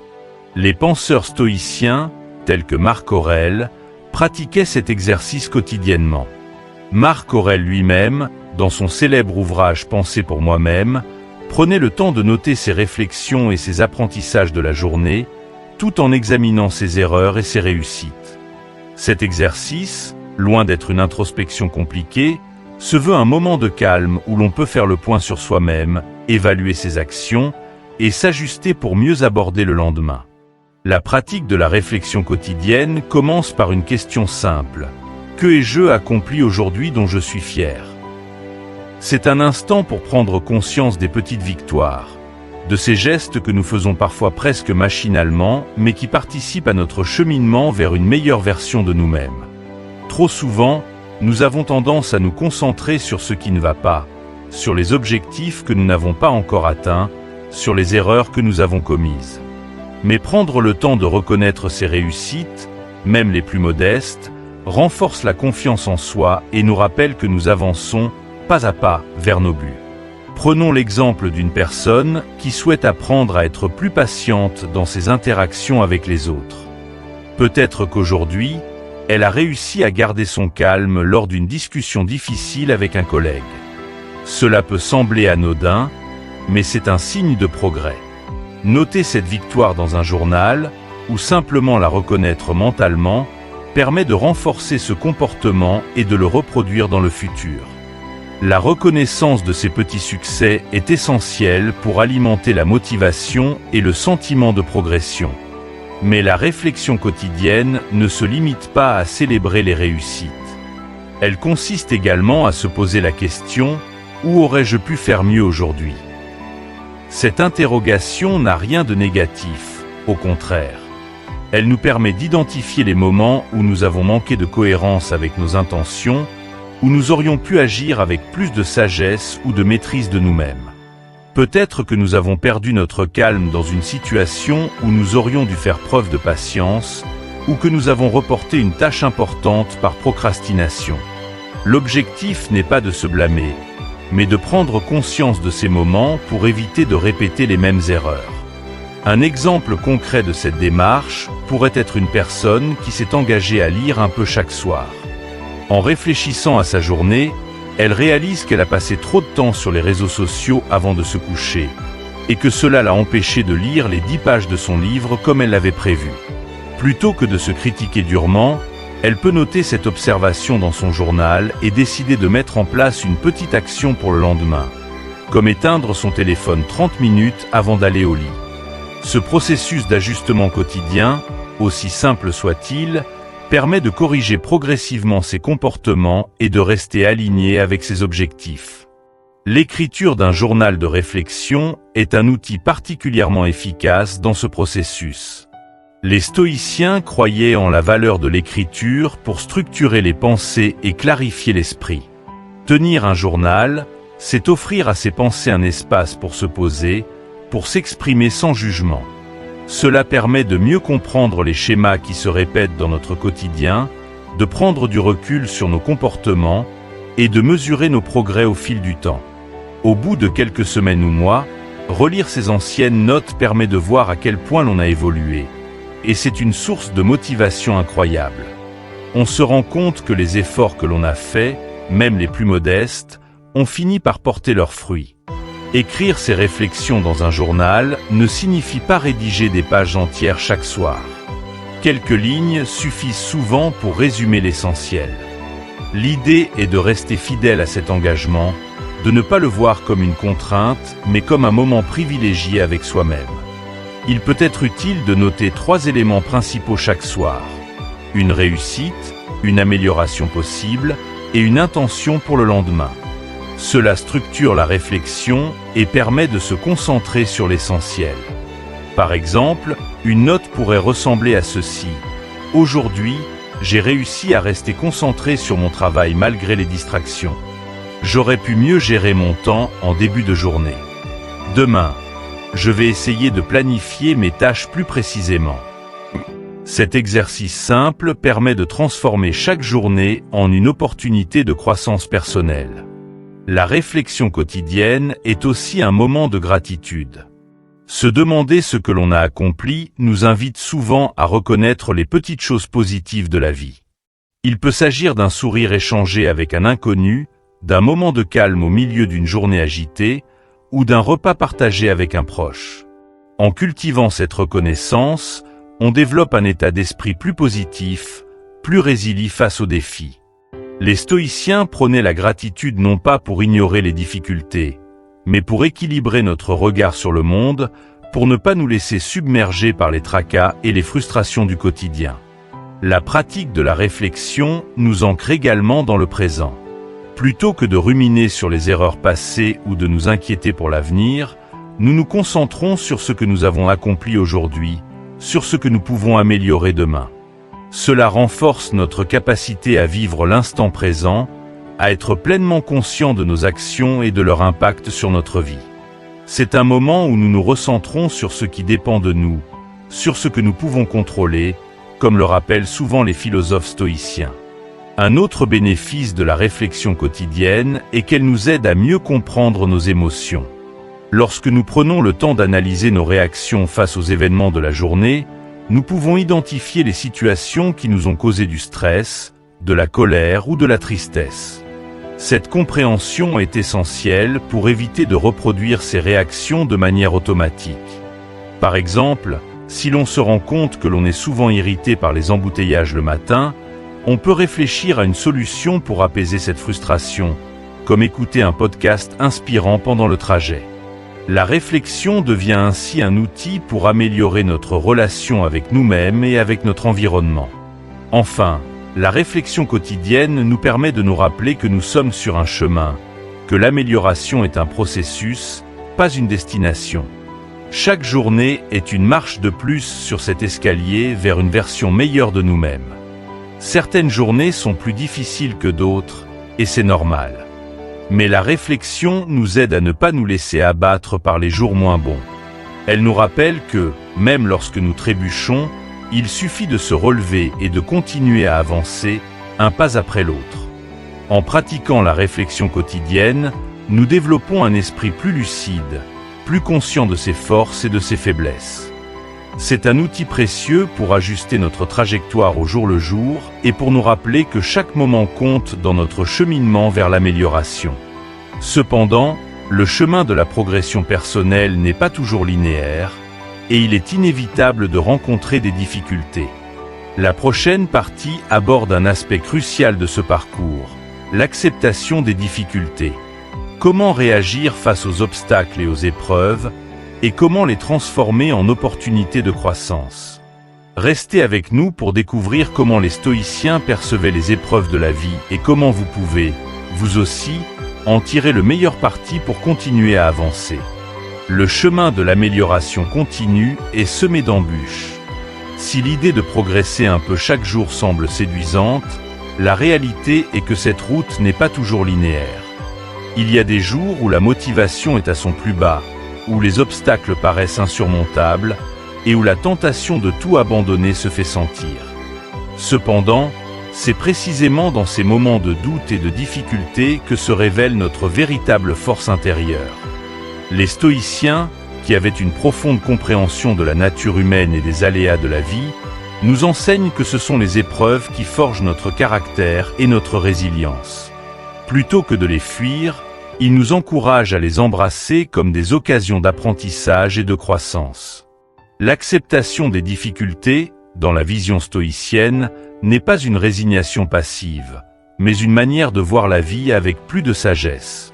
Les penseurs stoïciens, tels que Marc Aurèle, pratiquaient cet exercice quotidiennement. Marc Aurèle lui-même, dans son célèbre ouvrage « Penser pour moi-même », prenait le temps de noter ses réflexions et ses apprentissages de la journée, tout en examinant ses erreurs et ses réussites. Cet exercice, loin d'être une introspection compliquée, se veut un moment de calme où l'on peut faire le point sur soi-même, évaluer ses actions et s'ajuster pour mieux aborder le lendemain. La pratique de la réflexion quotidienne commence par une question simple. Que ai-je accompli aujourd'hui dont je suis fier ? C'est un instant pour prendre conscience des petites victoires, de ces gestes que nous faisons parfois presque machinalement, mais qui participent à notre cheminement vers une meilleure version de nous-mêmes. Trop souvent, nous avons tendance à nous concentrer sur ce qui ne va pas, sur les objectifs que nous n'avons pas encore atteints, sur les erreurs que nous avons commises. Mais prendre le temps de reconnaître ces réussites, même les plus modestes, renforce la confiance en soi et nous rappelle que nous avançons, pas à pas, vers nos buts. Prenons l'exemple d'une personne qui souhaite apprendre à être plus patiente dans ses interactions avec les autres. Peut-être qu'aujourd'hui, elle a réussi à garder son calme lors d'une discussion difficile avec un collègue. Cela peut sembler anodin, mais c'est un signe de progrès. Noter cette victoire dans un journal, ou simplement la reconnaître mentalement, permet de renforcer ce comportement et de le reproduire dans le futur. La reconnaissance de ces petits succès est essentielle pour alimenter la motivation et le sentiment de progression. Mais la réflexion quotidienne ne se limite pas à célébrer les réussites. Elle consiste également à se poser la question « Où aurais-je pu faire mieux aujourd'hui ?» Cette interrogation n'a rien de négatif, au contraire. Elle nous permet d'identifier les moments où nous avons manqué de cohérence avec nos intentions, où nous aurions pu agir avec plus de sagesse ou de maîtrise de nous-mêmes. Peut-être que nous avons perdu notre calme dans une situation où nous aurions dû faire preuve de patience, ou que nous avons reporté une tâche importante par procrastination. L'objectif n'est pas de se blâmer, mais de prendre conscience de ces moments pour éviter de répéter les mêmes erreurs. Un exemple concret de cette démarche pourrait être une personne qui s'est engagée à lire un peu chaque soir. En réfléchissant à sa journée, elle réalise qu'elle a passé trop de temps sur les réseaux sociaux avant de se coucher, et que cela l'a empêchée de lire les 10 pages de son livre comme elle l'avait prévu. Plutôt que de se critiquer durement, elle peut noter cette observation dans son journal et décider de mettre en place une petite action pour le lendemain, comme éteindre son téléphone 30 minutes avant d'aller au lit. Ce processus d'ajustement quotidien, aussi simple soit-il, permet de corriger progressivement ses comportements et de rester aligné avec ses objectifs. L'écriture d'un journal de réflexion est un outil particulièrement efficace dans ce processus. Les stoïciens croyaient en la valeur de l'écriture pour structurer les pensées et clarifier l'esprit. Tenir un journal, c'est offrir à ses pensées un espace pour se poser, pour s'exprimer sans jugement. Cela permet de mieux comprendre les schémas qui se répètent dans notre quotidien, de prendre du recul sur nos comportements et de mesurer nos progrès au fil du temps. Au bout de quelques semaines ou mois, relire ces anciennes notes permet de voir à quel point l'on a évolué. Et c'est une source de motivation incroyable. On se rend compte que les efforts que l'on a faits, même les plus modestes, ont fini par porter leurs fruits. Écrire ses réflexions dans un journal ne signifie pas rédiger des pages entières chaque soir. Quelques lignes suffisent souvent pour résumer l'essentiel. L'idée est de rester fidèle à cet engagement, de ne pas le voir comme une contrainte, mais comme un moment privilégié avec soi-même. Il peut être utile de noter 3 éléments principaux chaque soir. Une réussite, une amélioration possible et une intention pour le lendemain. Cela structure la réflexion et permet de se concentrer sur l'essentiel. Par exemple, une note pourrait ressembler à ceci. Aujourd'hui, j'ai réussi à rester concentré sur mon travail malgré les distractions. J'aurais pu mieux gérer mon temps en début de journée. Demain, je vais essayer de planifier mes tâches plus précisément. Cet exercice simple permet de transformer chaque journée en une opportunité de croissance personnelle. La réflexion quotidienne est aussi un moment de gratitude. Se demander ce que l'on a accompli nous invite souvent à reconnaître les petites choses positives de la vie. Il peut s'agir d'un sourire échangé avec un inconnu, d'un moment de calme au milieu d'une journée agitée, ou d'un repas partagé avec un proche. En cultivant cette reconnaissance, on développe un état d'esprit plus positif, plus résilient face aux défis. Les stoïciens prônaient la gratitude non pas pour ignorer les difficultés, mais pour équilibrer notre regard sur le monde, pour ne pas nous laisser submerger par les tracas et les frustrations du quotidien. La pratique de la réflexion nous ancre également dans le présent. Plutôt que de ruminer sur les erreurs passées ou de nous inquiéter pour l'avenir, nous nous concentrons sur ce que nous avons accompli aujourd'hui, sur ce que nous pouvons améliorer demain. Cela renforce notre capacité à vivre l'instant présent, à être pleinement conscients de nos actions et de leur impact sur notre vie. C'est un moment où nous nous recentrons sur ce qui dépend de nous, sur ce que nous pouvons contrôler, comme le rappellent souvent les philosophes stoïciens. Un autre bénéfice de la réflexion quotidienne est qu'elle nous aide à mieux comprendre nos émotions. Lorsque nous prenons le temps d'analyser nos réactions face aux événements de la journée, nous pouvons identifier les situations qui nous ont causé du stress, de la colère ou de la tristesse. Cette compréhension est essentielle pour éviter de reproduire ces réactions de manière automatique. Par exemple, si l'on se rend compte que l'on est souvent irrité par les embouteillages le matin, on peut réfléchir à une solution pour apaiser cette frustration, comme écouter un podcast inspirant pendant le trajet. La réflexion devient ainsi un outil pour améliorer notre relation avec nous-mêmes et avec notre environnement. Enfin, la réflexion quotidienne nous permet de nous rappeler que nous sommes sur un chemin, que l'amélioration est un processus, pas une destination. Chaque journée est une marche de plus sur cet escalier vers une version meilleure de nous-mêmes. Certaines journées sont plus difficiles que d'autres, et c'est normal. Mais la réflexion nous aide à ne pas nous laisser abattre par les jours moins bons. Elle nous rappelle que, même lorsque nous trébuchons, il suffit de se relever et de continuer à avancer, un pas après l'autre. En pratiquant la réflexion quotidienne, nous développons un esprit plus lucide, plus conscient de ses forces et de ses faiblesses. C'est un outil précieux pour ajuster notre trajectoire au jour le jour et pour nous rappeler que chaque moment compte dans notre cheminement vers l'amélioration. Cependant, le chemin de la progression personnelle n'est pas toujours linéaire, et il est inévitable de rencontrer des difficultés. La prochaine partie aborde un aspect crucial de ce parcours, l'acceptation des difficultés. Comment réagir face aux obstacles et aux épreuves, et comment les transformer en opportunités de croissance. Restez avec nous pour découvrir comment les stoïciens percevaient les épreuves de la vie et comment vous pouvez, vous aussi, en tirer le meilleur parti pour continuer à avancer. Le chemin de l'amélioration continue est semé d'embûches. Si l'idée de progresser un peu chaque jour semble séduisante, la réalité est que cette route n'est pas toujours linéaire. Il y a des jours où la motivation est à son plus bas, où les obstacles paraissent insurmontables, et où la tentation de tout abandonner se fait sentir. Cependant, c'est précisément dans ces moments de doute et de difficulté que se révèle notre véritable force intérieure. Les stoïciens, qui avaient une profonde compréhension de la nature humaine et des aléas de la vie, nous enseignent que ce sont les épreuves qui forgent notre caractère et notre résilience. Plutôt que de les fuir, ils nous encouragent à les embrasser comme des occasions d'apprentissage et de croissance. L'acceptation des difficultés, dans la vision stoïcienne, n'est pas une résignation passive, mais une manière de voir la vie avec plus de sagesse.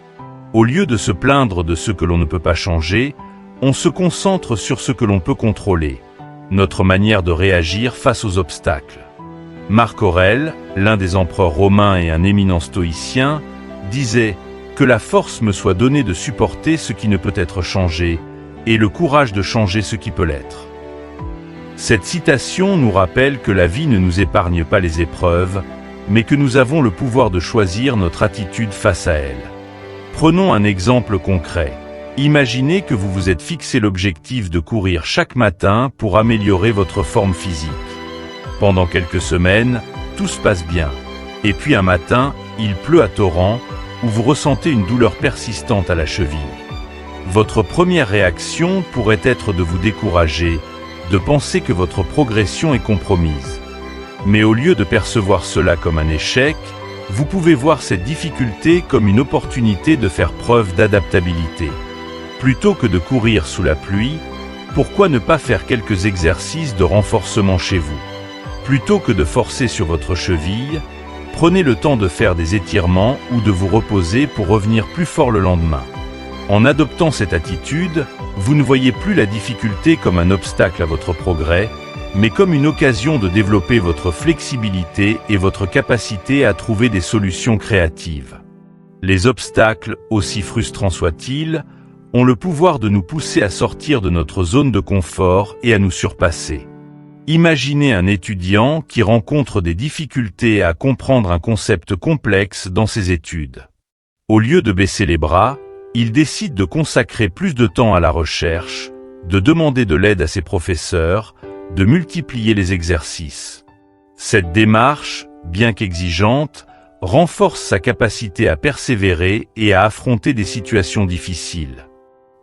Au lieu de se plaindre de ce que l'on ne peut pas changer, on se concentre sur ce que l'on peut contrôler, notre manière de réagir face aux obstacles. Marc Aurèle, l'un des empereurs romains et un éminent stoïcien, disait « Que la force me soit donnée de supporter ce qui ne peut être changé, et le courage de changer ce qui peut l'être. » Cette citation nous rappelle que la vie ne nous épargne pas les épreuves, mais que nous avons le pouvoir de choisir notre attitude face à elles. Prenons un exemple concret. Imaginez que vous vous êtes fixé l'objectif de courir chaque matin pour améliorer votre forme physique. Pendant quelques semaines, tout se passe bien. Et puis un matin, il pleut à torrents, ou vous ressentez une douleur persistante à la cheville. Votre première réaction pourrait être de vous décourager, de penser que votre progression est compromise. Mais au lieu de percevoir cela comme un échec, vous pouvez voir cette difficulté comme une opportunité de faire preuve d'adaptabilité. Plutôt que de courir sous la pluie, pourquoi ne pas faire quelques exercices de renforcement chez vous? Plutôt que de forcer sur votre cheville, prenez le temps de faire des étirements ou de vous reposer pour revenir plus fort le lendemain. En adoptant cette attitude, vous ne voyez plus la difficulté comme un obstacle à votre progrès, mais comme une occasion de développer votre flexibilité et votre capacité à trouver des solutions créatives. Les obstacles, aussi frustrants soient-ils, ont le pouvoir de nous pousser à sortir de notre zone de confort et à nous surpasser. Imaginez un étudiant qui rencontre des difficultés à comprendre un concept complexe dans ses études. Au lieu de baisser les bras, il décide de consacrer plus de temps à la recherche, de demander de l'aide à ses professeurs, de multiplier les exercices. Cette démarche, bien qu'exigeante, renforce sa capacité à persévérer et à affronter des situations difficiles.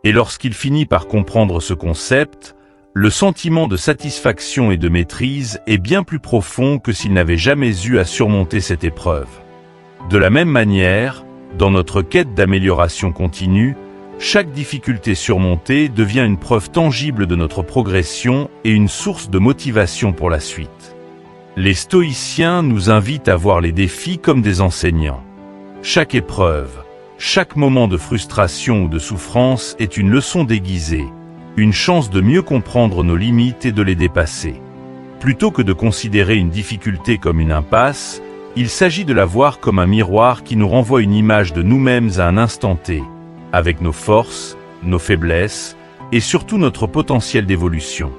Et lorsqu'il finit par comprendre ce concept, le sentiment de satisfaction et de maîtrise est bien plus profond que s'il n'avait jamais eu à surmonter cette épreuve. De la même manière, dans notre quête d'amélioration continue, chaque difficulté surmontée devient une preuve tangible de notre progression et une source de motivation pour la suite. Les stoïciens nous invitent à voir les défis comme des enseignants. Chaque épreuve, chaque moment de frustration ou de souffrance est une leçon déguisée, une chance de mieux comprendre nos limites et de les dépasser. Plutôt que de considérer une difficulté comme une impasse, il s'agit de la voir comme un miroir qui nous renvoie une image de nous-mêmes à un instant T, avec nos forces, nos faiblesses et surtout notre potentiel d'évolution.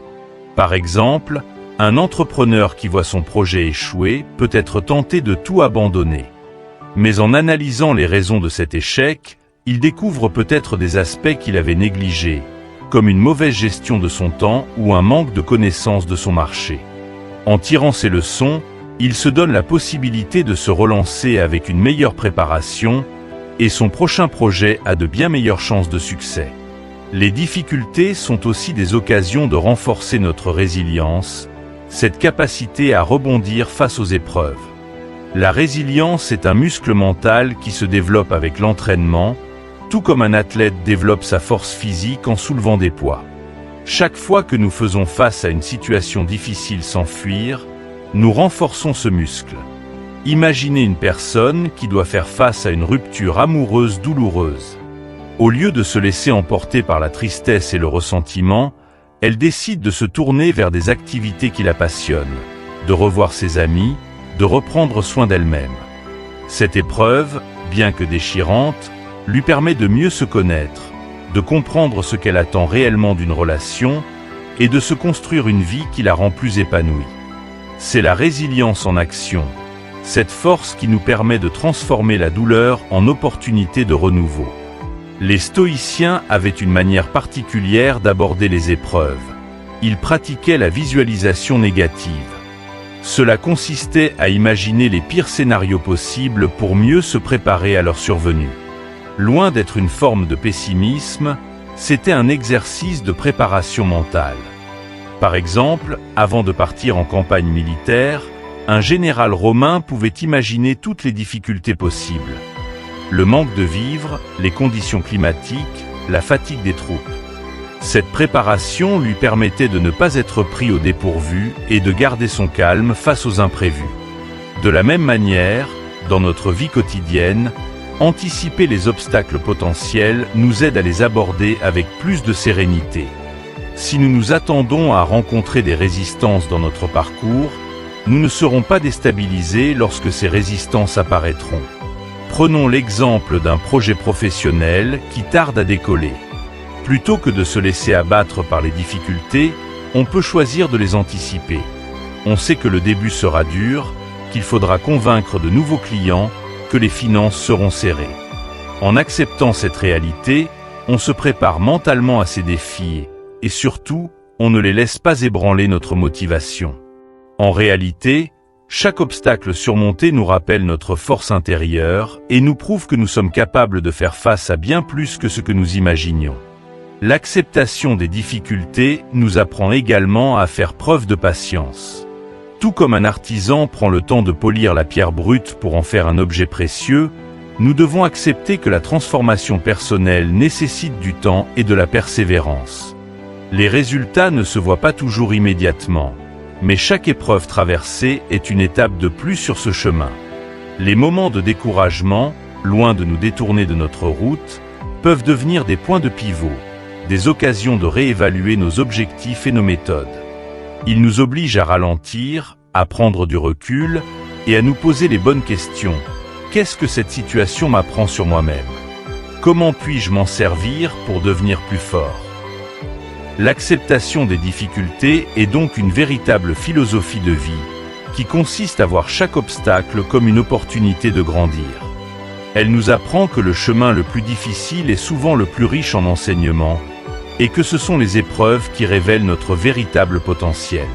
Par exemple, un entrepreneur qui voit son projet échouer peut être tenté de tout abandonner. Mais en analysant les raisons de cet échec, il découvre peut-être des aspects qu'il avait négligés, comme une mauvaise gestion de son temps ou un manque de connaissance de son marché. En tirant ces leçons, il se donne la possibilité de se relancer avec une meilleure préparation, et son prochain projet a de bien meilleures chances de succès. Les difficultés sont aussi des occasions de renforcer notre résilience, cette capacité à rebondir face aux épreuves. La résilience est un muscle mental qui se développe avec l'entraînement, tout comme un athlète développe sa force physique en soulevant des poids. Chaque fois que nous faisons face à une situation difficile sans fuir, nous renforçons ce muscle. Imaginez une personne qui doit faire face à une rupture amoureuse douloureuse. Au lieu de se laisser emporter par la tristesse et le ressentiment, elle décide de se tourner vers des activités qui la passionnent, de revoir ses amis, de reprendre soin d'elle-même. Cette épreuve, bien que déchirante, lui permet de mieux se connaître, de comprendre ce qu'elle attend réellement d'une relation et de se construire une vie qui la rend plus épanouie. C'est la résilience en action, cette force qui nous permet de transformer la douleur en opportunité de renouveau. Les stoïciens avaient une manière particulière d'aborder les épreuves. Ils pratiquaient la visualisation négative. Cela consistait à imaginer les pires scénarios possibles pour mieux se préparer à leur survenue. Loin d'être une forme de pessimisme, c'était un exercice de préparation mentale. Par exemple, avant de partir en campagne militaire, un général romain pouvait imaginer toutes les difficultés possibles. Le manque de vivres, les conditions climatiques, la fatigue des troupes. Cette préparation lui permettait de ne pas être pris au dépourvu et de garder son calme face aux imprévus. De la même manière, dans notre vie quotidienne, anticiper les obstacles potentiels nous aide à les aborder avec plus de sérénité. Si nous nous attendons à rencontrer des résistances dans notre parcours, nous ne serons pas déstabilisés lorsque ces résistances apparaîtront. Prenons l'exemple d'un projet professionnel qui tarde à décoller. Plutôt que de se laisser abattre par les difficultés, on peut choisir de les anticiper. On sait que le début sera dur, qu'il faudra convaincre de nouveaux clients, que les finances seront serrées. En acceptant cette réalité, on se prépare mentalement à ces défis et surtout, on ne les laisse pas ébranler notre motivation. En réalité, Chaque obstacle surmonté nous rappelle notre force intérieure et nous prouve que nous sommes capables de faire face à bien plus que ce que nous imaginions. L'acceptation des difficultés nous apprend également à faire preuve de patience. Tout comme un artisan prend le temps de polir la pierre brute pour en faire un objet précieux, nous devons accepter que la transformation personnelle nécessite du temps et de la persévérance. Les résultats ne se voient pas toujours immédiatement, mais chaque épreuve traversée est une étape de plus sur ce chemin. Les moments de découragement, loin de nous détourner de notre route, peuvent devenir des points de pivot, des occasions de réévaluer nos objectifs et nos méthodes. Ils nous obligent à ralentir, à prendre du recul et à nous poser les bonnes questions. Qu'est-ce que cette situation m'apprend sur moi-même? Comment puis-je m'en servir pour devenir plus fort? L'acceptation des difficultés est donc une véritable philosophie de vie, qui consiste à voir chaque obstacle comme une opportunité de grandir. Elle nous apprend que le chemin le plus difficile est souvent le plus riche en enseignements, et que ce sont les épreuves qui révèlent notre véritable potentiel.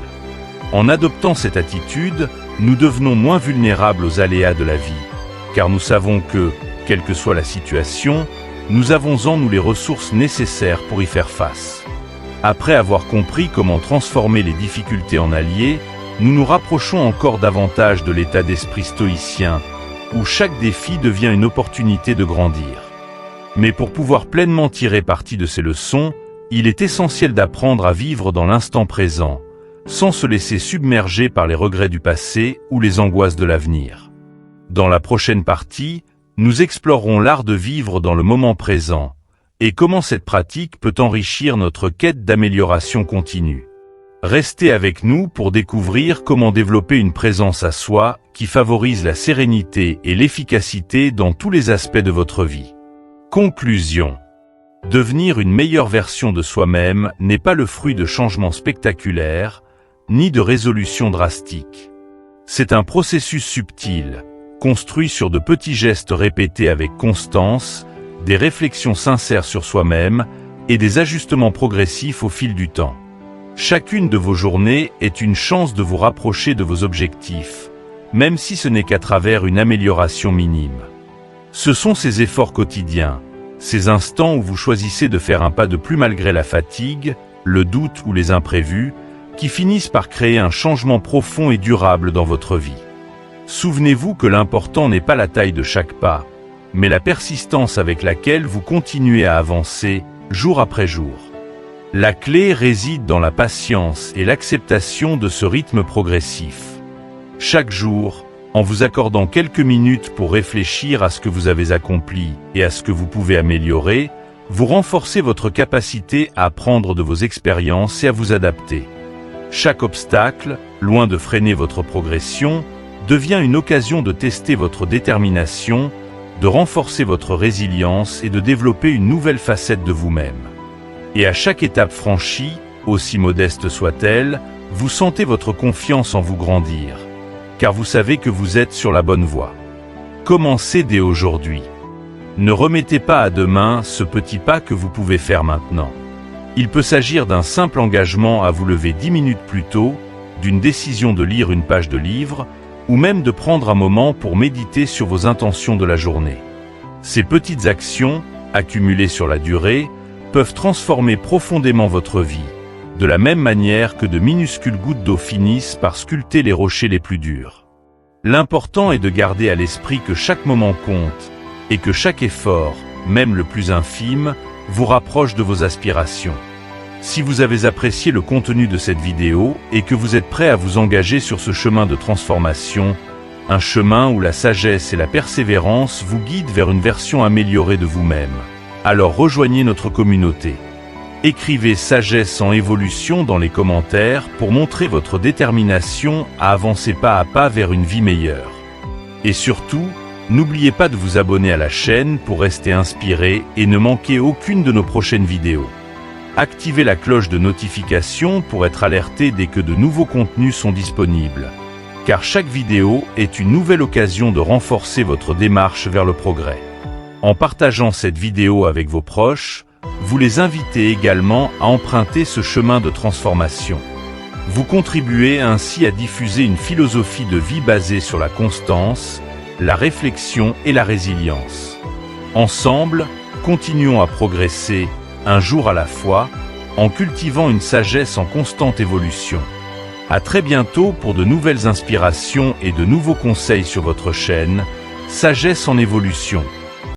En adoptant cette attitude, nous devenons moins vulnérables aux aléas de la vie, car nous savons que, quelle que soit la situation, nous avons en nous les ressources nécessaires pour y faire face. Après avoir compris comment transformer les difficultés en alliés, nous nous rapprochons encore davantage de l'état d'esprit stoïcien, où chaque défi devient une opportunité de grandir. Mais pour pouvoir pleinement tirer parti de ces leçons, il est essentiel d'apprendre à vivre dans l'instant présent, sans se laisser submerger par les regrets du passé ou les angoisses de l'avenir. Dans la prochaine partie, nous explorerons l'art de vivre dans le moment présent, et comment cette pratique peut enrichir notre quête d'amélioration continue. Restez avec nous pour découvrir comment développer une présence à soi qui favorise la sérénité et l'efficacité dans tous les aspects de votre vie. Conclusion. Devenir une meilleure version de soi-même n'est pas le fruit de changements spectaculaires, ni de résolutions drastiques. C'est un processus subtil, construit sur de petits gestes répétés avec constance, des réflexions sincères sur soi-même et des ajustements progressifs au fil du temps. Chacune de vos journées est une chance de vous rapprocher de vos objectifs, même si ce n'est qu'à travers une amélioration minime. Ce sont ces efforts quotidiens, ces instants où vous choisissez de faire un pas de plus malgré la fatigue, le doute ou les imprévus, qui finissent par créer un changement profond et durable dans votre vie. Souvenez-vous que l'important n'est pas la taille de chaque pas, mais la persistance avec laquelle vous continuez à avancer, jour après jour. La clé réside dans la patience et l'acceptation de ce rythme progressif. Chaque jour, en vous accordant quelques minutes pour réfléchir à ce que vous avez accompli et à ce que vous pouvez améliorer, vous renforcez votre capacité à apprendre de vos expériences et à vous adapter. Chaque obstacle, loin de freiner votre progression, devient une occasion de tester votre détermination, de renforcer votre résilience et de développer une nouvelle facette de vous-même. Et à chaque étape franchie, aussi modeste soit-elle, vous sentez votre confiance en vous grandir, car vous savez que vous êtes sur la bonne voie. Commencez dès aujourd'hui. Ne remettez pas à demain ce petit pas que vous pouvez faire maintenant. Il peut s'agir d'un simple engagement à vous lever 10 minutes plus tôt, d'une décision de lire une page de livre, ou même de prendre un moment pour méditer sur vos intentions de la journée. Ces petites actions, accumulées sur la durée, peuvent transformer profondément votre vie, de la même manière que de minuscules gouttes d'eau finissent par sculpter les rochers les plus durs. L'important est de garder à l'esprit que chaque moment compte, et que chaque effort, même le plus infime, vous rapproche de vos aspirations. Si vous avez apprécié le contenu de cette vidéo et que vous êtes prêt à vous engager sur ce chemin de transformation, un chemin où la sagesse et la persévérance vous guident vers une version améliorée de vous-même, alors rejoignez notre communauté. Écrivez sagesse en évolution dans les commentaires pour montrer votre détermination à avancer pas à pas vers une vie meilleure. Et surtout, n'oubliez pas de vous abonner à la chaîne pour rester inspiré et ne manquer aucune de nos prochaines vidéos. Activez la cloche de notification pour être alerté dès que de nouveaux contenus sont disponibles, car chaque vidéo est une nouvelle occasion de renforcer votre démarche vers le progrès. En partageant cette vidéo avec vos proches, vous les invitez également à emprunter ce chemin de transformation. Vous contribuez ainsi à diffuser une philosophie de vie basée sur la constance, la réflexion et la résilience. Ensemble, continuons à progresser, un jour à la fois, en cultivant une sagesse en constante évolution. À très bientôt pour de nouvelles inspirations et de nouveaux conseils sur votre chaîne, Sagesse en évolution.